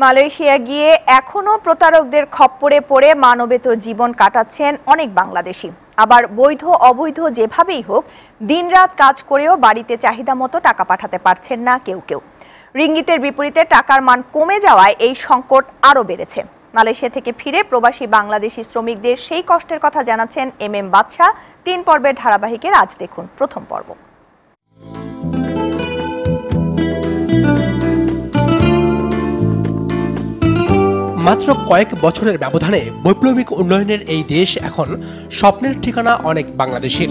Malaysia গিয়ে এখনো প্রতারকদের খপ্পরে পড়ে মানবেতর জীবন কাটাচ্ছেন অনেক বাংলাদেশি। আবার বৈধ অবৈধ যেভাবেই হোক দিনরাত কাজ করেও বাড়িতে চাহিদা মতো টাকা পাঠাতে পারছেন না কেউ কেউ। রিঙ্গিতের বিপরীতে টাকার মান কমে যাওয়ায় এই সংকট আরও বেড়েছে। মালয়েশিয়া থেকে ফিরে প্রবাসী বাংলাদেশি শ্রমিকদের সেই কষ্টের কথা জানাচ্ছেন এম বাদশা। 3 পর্বের ধারাবাহিকের আজ দেখুন প্রথম পর্ব। মাত্র কয়েক বছরের ব্যবধানে বৈপ্লবিক উন্নয়নের এই দেশ এখন স্বপ্নের ঠিকানা অনেক বাংলাদেশির।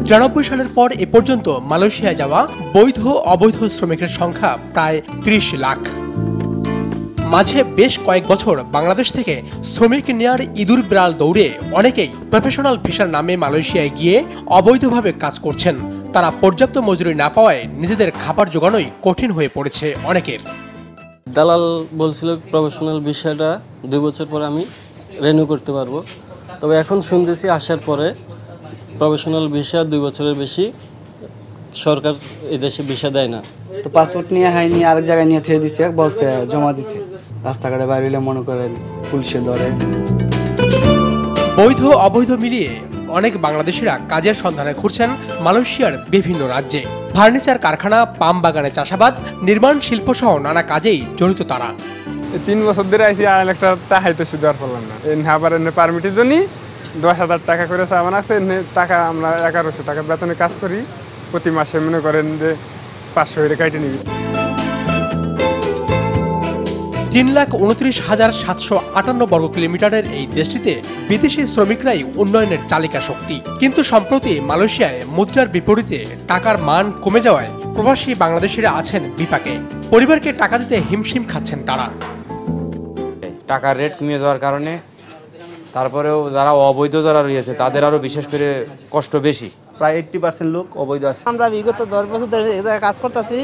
93 সালের পর এ পর্যন্ত মালয়েশিয়া যাওয়া বৈধ অবৈধ শ্রমিকের সংখ্যা প্রায় 30 লাখ। মাঝে বেশ কয়েক বছর বাংলাদেশ থেকে শ্রমিক নেয়ার ইঁদুর বিড়াল দৌড়ে অনেকেই প্রফেশনাল ভিসার নামে মালয়েশিয়ায় গিয়ে অবৈধভাবে কাজ করছেন। তারা পর্যাপ্ত মজুরি না পাওয়ায় নিজেদের খাবার জোগানোই কঠিন হয়ে পড়েছে অনেকের। দালাল বলছিল প্রফেশনাল ভিসাটা 2 বছর পরে আমি রিনিউ করতে পারবো, তবে এখন শুনতেছি আসার পরে প্রফেশনাল ভিসা 2 বছরের বেশি সরকার এই দেশে ভিসা দেয় না। তো পাসপোর্ট নিয়ে হয়নি, আরেক জায়গায় নিয়ে থুয়ে দিচ্ছে, বলছে জমা দিচ্ছে। রাস্তাঘাটে বাইরে হলে মনে করেন পুলিশে ধরে। বৈধ অবৈধ মিলিয়ে অনেক বাংলাদেশিরা কাজের সন্ধানে ঘুরছেন মালয়েশিয়ার বিভিন্ন রাজ্যে। ফার্নিচার কারখানা, পাম বাগানে চাষাবাদ, নির্মাণ শিল্প সহ নানা কাজেই জড়িত তারা। 3 বছর ধরে আইসি, 1 লাখ টাকা তো সুদ আর পারলাম না। আবার পারমিটের জন্য 10,000 টাকা করে চাওয়ান আছে। টাকা আমরা 1100 টাকা বেতনে কাজ করি, প্রতি মাসে মনে করেন যে 500 করে কাটে নিবি। 3,29,758 বর্গ কিলোমিটারের এই দেশটিতে বিদেশি শ্রমিকরাই উন্নয়নের চালিকা শক্তি। কিন্তু সম্প্রতি মালয়েশিয়ায় মুদ্রার বিপরীতে টাকার মান কমে যাওয়ায় প্রবাসী বাংলাদেশিরা আছেন বিপাকে। পরিবারকে টাকা দিতে হিমশিম খাচ্ছেন তারা। টাকার রেট কমে যাওয়ার কারণে তারপরেও যারা অবৈধ যারা রয়েছে তাদের আরো বিশেষ করে কষ্ট বেশি। প্রায় 80% লোক অবৈধ আছে। আমরা বিগত 10 বছর ধরে কাজ করতেছি,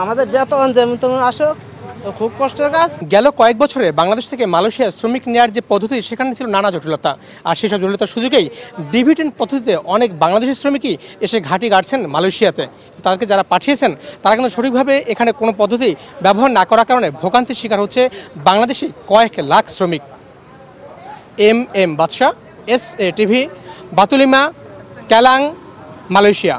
আমাদের বেতন যেমন তেমন আসুক, খুব কষ্টের কাজ। গেল কয়েক বছরে বাংলাদেশ থেকে মালয়েশিয়া শ্রমিক নেওয়ার যে পদ্ধতি, সেখানে ছিল নানা জটিলতা। আর সেসব জটিলতার সুযোগেই ডিভিডেন পদ্ধতিতে অনেক বাংলাদেশি শ্রমিকই এসে ঘাঁটি গাড়ছেন মালয়েশিয়াতে। তাদেরকে যারা পাঠিয়েছেন তারা কিন্তু সঠিকভাবে এখানে কোনো পদ্ধতি ব্যবহার না করার কারণে ভোগান্তির শিকার হচ্ছে বাংলাদেশি কয়েক লাখ শ্রমিক। এম বাদশা, SA টিভি, বাতুলিমা, কেলাং, মালয়েশিয়া।